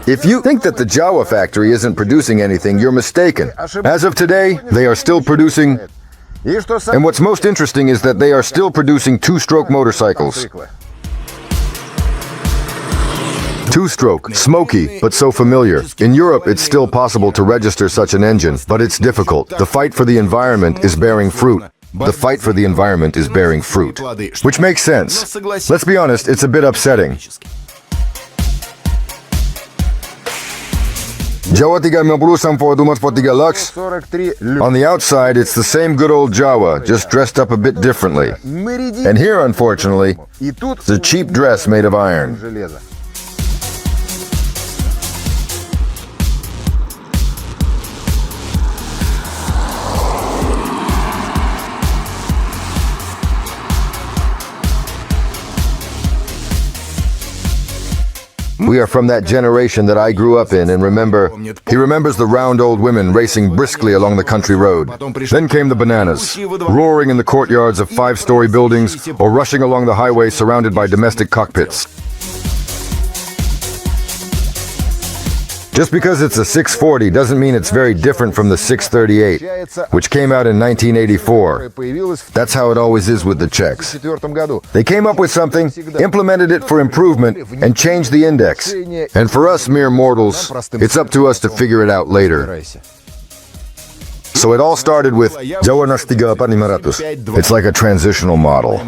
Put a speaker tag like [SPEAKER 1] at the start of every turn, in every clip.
[SPEAKER 1] If you think that the JAWA factory isn't producing anything, you're mistaken. As of today, they are still producing, and what's most interesting is that they are still producing two-stroke motorcycles. Two-stroke, smoky, but so familiar. In Europe, it's still possible to register such an engine, but it's difficult. The fight for the environment is bearing fruit. The fight for the environment is bearing fruit. Which makes sense. Let's be honest, it's a bit upsetting. JAWA 3 Plus and 4 Lux. On the outside, it's the same good old JAWA, just dressed up a bit differently. And here, unfortunately, it's a cheap dress made of iron. We are from that generation that I grew up in and remember. He remembers the round old women racing briskly along the country road. Then came the bananas, roaring in the courtyards of five-story buildings or rushing along the highway surrounded by domestic cockpits. Just because it's a 640 doesn't mean it's very different from the 638, which came out in 1984. That's how it always is with the Czechs. They came up with something, implemented it for improvement, and changed the index. And for us mere mortals, it's up to us to figure it out later. So it all started with JAWA Nastiga Panimaratus. It's like a transitional model.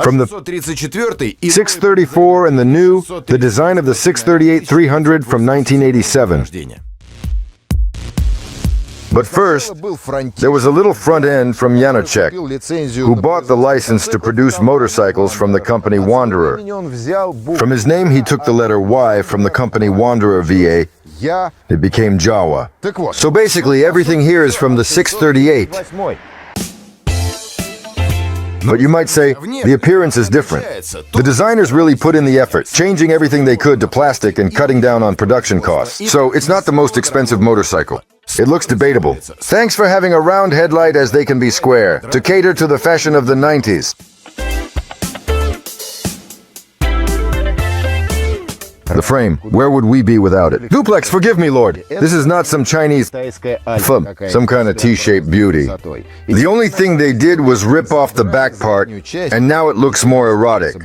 [SPEAKER 1] From the 634 and the new, the design of the 638-300 from 1987. But first, there was a little front end from Janacek, who bought the license to produce motorcycles from the company Wanderer. From his name, he took the letter Y from the company Wanderer VA. It became JAWA. So basically, everything here is from the 638. But you might say, the appearance is different. The designers really put in the effort, changing everything they could to plastic and cutting down on production costs. So it's not the most expensive motorcycle. It looks debatable. Thanks for having a round headlight as they can be square, to cater to the fashion of the 90s. The frame, where would we be without it? Duplex, forgive me, Lord. This is not some Chinese some kind of T-shaped beauty. The only thing they did was rip off the back part, and now it looks more erotic.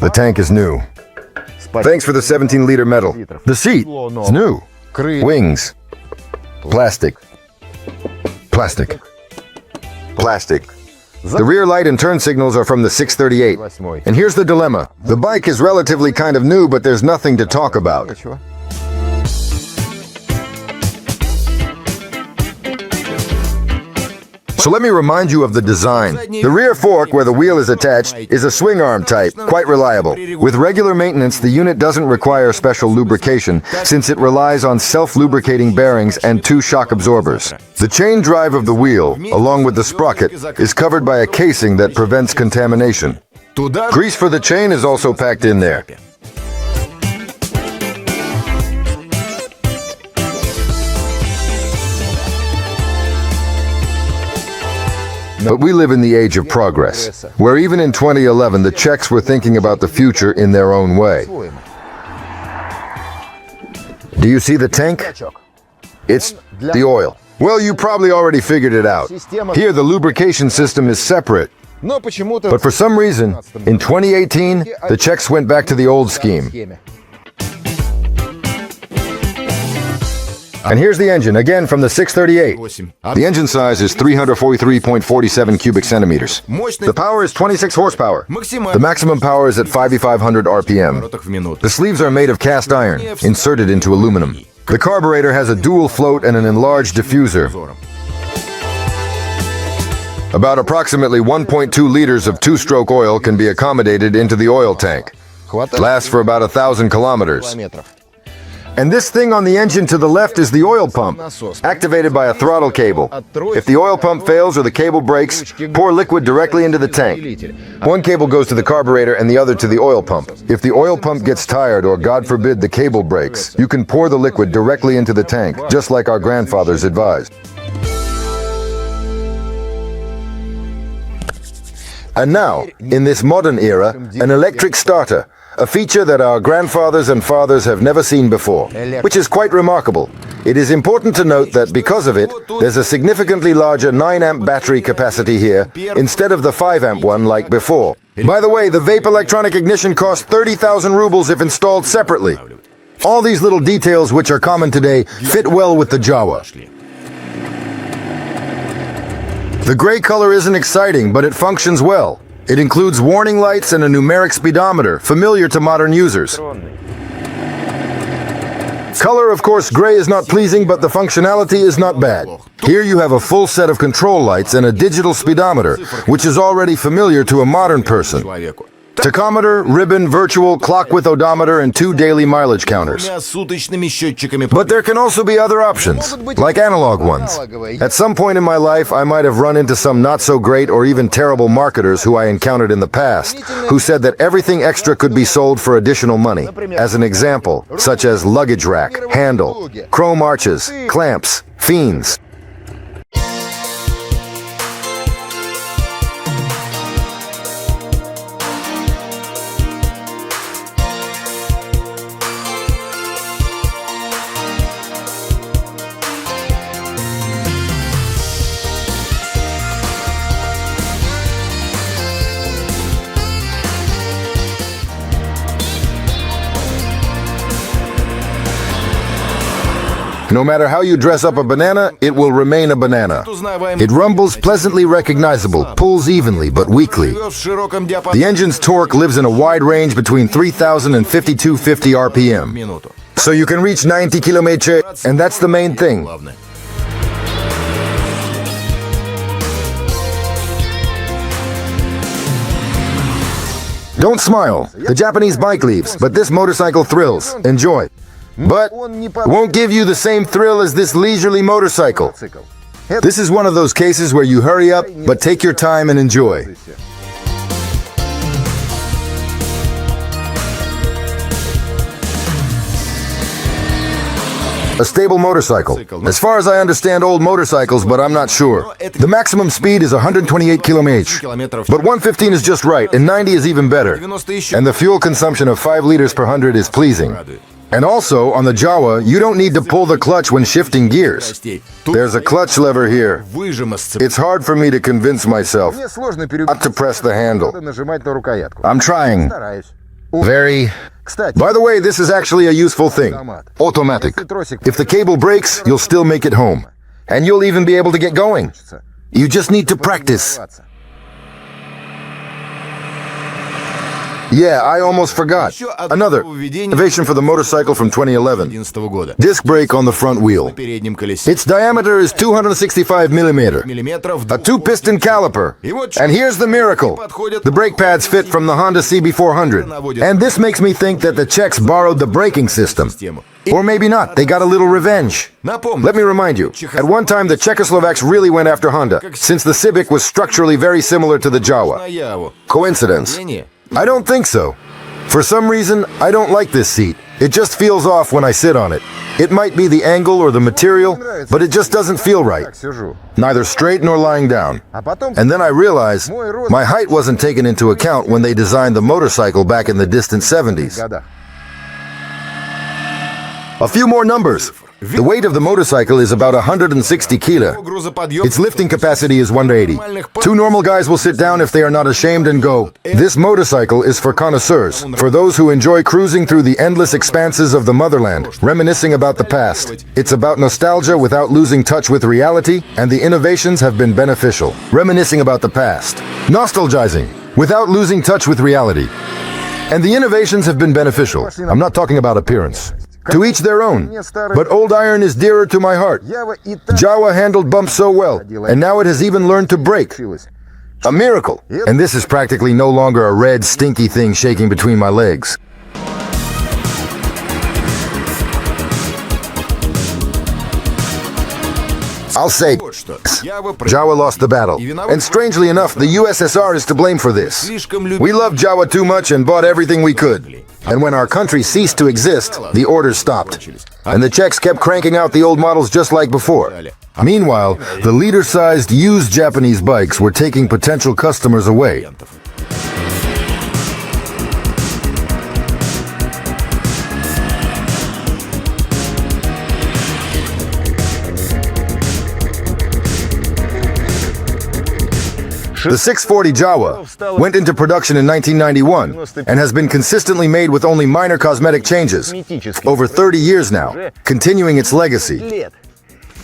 [SPEAKER 1] The tank is new. Thanks for the 17-liter metal. The seat is new. Wings. Plastic. Plastic. Plastic. The rear light and turn signals are from the 638. And here's the dilemma. The bike is relatively kind of new, but there's nothing to talk about. So let me remind you of the design. The rear fork, where the wheel is attached, is a swing arm type, quite reliable. With regular maintenance, the unit doesn't require special lubrication, since it relies on self-lubricating bearings and 2 shock absorbers. The chain drive of the wheel, along with the sprocket, is covered by a casing that prevents contamination. Grease for the chain is also packed in there. But we live in the age of progress, where even in 2011 the Czechs were thinking about the future in their own way. Do you see the tank? It's the oil. Well, you probably already figured it out. Here the lubrication system is separate. But for some reason, in 2018, the Czechs went back to the old scheme. And here's the engine, again from the 638. The engine size is 343.47 cubic centimeters. The power is 26 horsepower. The maximum power is at 5,500 RPM. The sleeves are made of cast iron, inserted into aluminum. The carburetor has a dual float and an enlarged diffuser. About approximately 1.2 liters of 2-stroke oil can be accommodated into the oil tank. Lasts for about 1,000 kilometers. And this thing on the engine to the left is the oil pump, activated by a throttle cable. If the oil pump fails or the cable breaks, pour liquid directly into the tank. One cable goes to the carburetor and the other to the oil pump. If the oil pump gets tired or, God forbid, the cable breaks, you can pour the liquid directly into the tank, just like our grandfathers advised. And now, in this modern era, an electric starter, a feature that our grandfathers and fathers have never seen before, which is quite remarkable. It is important to note that because of it, there's a significantly larger 9-amp battery capacity here instead of the 5-amp one like before. By the way, the vape electronic ignition costs 30,000 rubles if installed separately. All these little details which are common today fit well with the JAWA. The gray color isn't exciting, but it functions well. It includes warning lights and a numeric speedometer, familiar to modern users. Color, of course, gray is not pleasing, but the functionality is not bad. Here you have a full set of control lights and a digital speedometer, which is already familiar to a modern person. Tachometer, ribbon, virtual, clock with odometer, and 2 daily mileage counters. But there can also be other options, like analog ones. At some point in my life, I might have run into some not-so-great or even terrible marketers who I encountered in the past, who said that everything extra could be sold for additional money. As an example, such as luggage rack, handle, chrome arches, clamps, fiends. No matter how you dress up a banana, it will remain a banana. It rumbles pleasantly recognizable, pulls evenly but weakly. The engine's torque lives in a wide range between 3,000 and 5,250 RPM. So you can reach 90 km/h, and that's the main thing. Don't smile. The Japanese bike leaves, but this motorcycle thrills. Enjoy. But won't give you the same thrill as this leisurely motorcycle. This is one of those cases where you hurry up, but take your time and enjoy. A stable motorcycle. As far as I understand old motorcycles, but I'm not sure. The maximum speed is 128 km/h, but 115 is just right, and 90 is even better. And the fuel consumption of 5 liters per 100 is pleasing. And also, on the JAWA, you don't need to pull the clutch when shifting gears. There's a clutch lever here. It's hard for me to convince myself not to press the handle. I'm trying. Very. By the way, this is actually a useful thing. Automatic. If the cable breaks, you'll still make it home. And you'll even be able to get going. You just need to practice. Yeah, I almost forgot. Another innovation for the motorcycle from 2011. Disc brake on the front wheel. Its diameter is 265 millimeter. A 2-piston caliper. And here's the miracle. The brake pads fit from the Honda CB400. And this makes me think that the Czechs borrowed the braking system. Or maybe not, they got a little revenge. Let me remind you, at one time the Czechoslovaks really went after Honda, since the Civic was structurally very similar to the JAWA. Coincidence? I don't think so. For some reason, I don't like this seat. It just feels off when I sit on it. It might be the angle or the material, but it just doesn't feel right. Neither straight nor lying down. And then I realize my height wasn't taken into account when they designed the motorcycle back in the distant 70s. A few more numbers. The weight of the motorcycle is about 160 kilo. Its lifting capacity is 180. 2 normal guys will sit down if they are not ashamed and go. This motorcycle is for connoisseurs, for those who enjoy cruising through the endless expanses of the motherland, reminiscing about the past. It's about nostalgia without losing touch with reality, and the innovations have been beneficial. Reminiscing about the past. Nostalgizing, without losing touch with reality. And the innovations have been beneficial. I'm not talking about appearance. To each their own. But old iron is dearer to my heart. JAWA handled bumps so well, and now it has even learned to brake. A miracle. And this is practically no longer a red, stinky thing shaking between my legs. I'll say Jawa lost the battle. And strangely enough, the USSR is to blame for this. We loved Jawa too much and bought everything we could. And when our country ceased to exist, the orders stopped. And the Czechs kept cranking out the old models just like before. Meanwhile, the liter-sized used Japanese bikes were taking potential customers away. The 640 JAWA went into production in 1991 and has been consistently made with only minor cosmetic changes over 30 years now, continuing its legacy.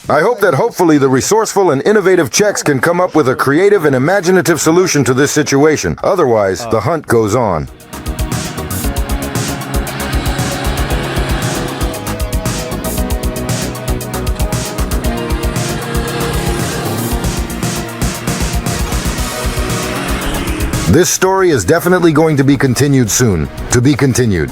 [SPEAKER 1] I hope that hopefully the resourceful and innovative Czechs can come up with a creative and imaginative solution to this situation. Otherwise, the hunt goes on. This story is definitely going to be continued soon. To be continued.